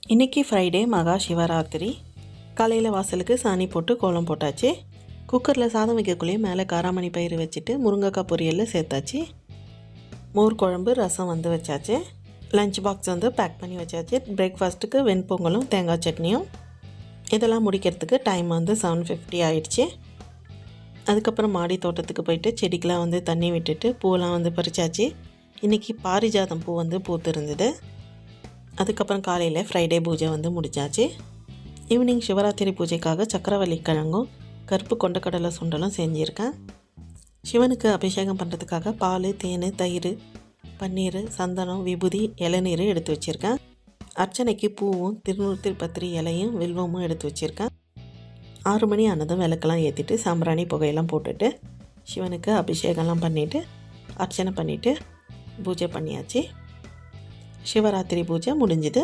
இன்றைக்கி ஃப்ரைடே மகா சிவராத்திரி. காலையில் வாசலுக்கு சாணி போட்டு கோலம் போட்டாச்சு. குக்கரில் சாதம் வைக்கக்குள்ளேயே மேலே காராமணி பயிறு வச்சுட்டு முருங்கைக்காய் பொரியலில் சேர்த்தாச்சு. மோர் குழம்பு ரசம் வந்து வச்சாச்சு. லஞ்ச் பாக்ஸ் வந்து பேக் பண்ணி வச்சாச்சு. பிரேக்ஃபாஸ்ட்டுக்கு வெண்பொங்கலும் தேங்காய் சட்னியும். இதெல்லாம் முடிக்கிறதுக்கு டைம் வந்து 7:50 ஆயிடுச்சு. அதுக்கப்புறம் மாடி தோட்டத்துக்கு போயிட்டு செடிக்கெலாம் வந்து தண்ணி விட்டுட்டு பூவெல்லாம் வந்து பறிச்சாச்சு. இன்றைக்கி பாரிஜாதம் பூ வந்து பூத்து இருந்தது. அதுக்கப்புறம் காலையில் ஃப்ரைடே பூஜை வந்து முடிச்சாச்சு. ஈவினிங் சிவராத்திரி பூஜைக்காக சக்கரவள்ளி கிழங்கும் கருப்பு கொண்டக்கடலை சுண்டலும் செஞ்சுருக்கேன். சிவனுக்கு அபிஷேகம் பண்ணுறதுக்காக பால், தேன், தயிர், பன்னீர், சந்தனம், விபூதி, இளநீர் எடுத்து வச்சுருக்கேன். அர்ச்சனைக்கு பூவும் திருப்பத்திரி இலையும் வில்வமும் எடுத்து வச்சுருக்கேன். 6 மணி ஆனதும் விளக்கெல்லாம் ஏற்றிட்டு சாம்பிராணி புகையெல்லாம் போட்டுட்டு சிவனுக்கு அபிஷேகம்லாம் பண்ணிவிட்டு அர்ச்சனை பண்ணிவிட்டு பூஜை பண்ணியாச்சு. சிவராத்திரி பூஜை முடிஞ்சுது.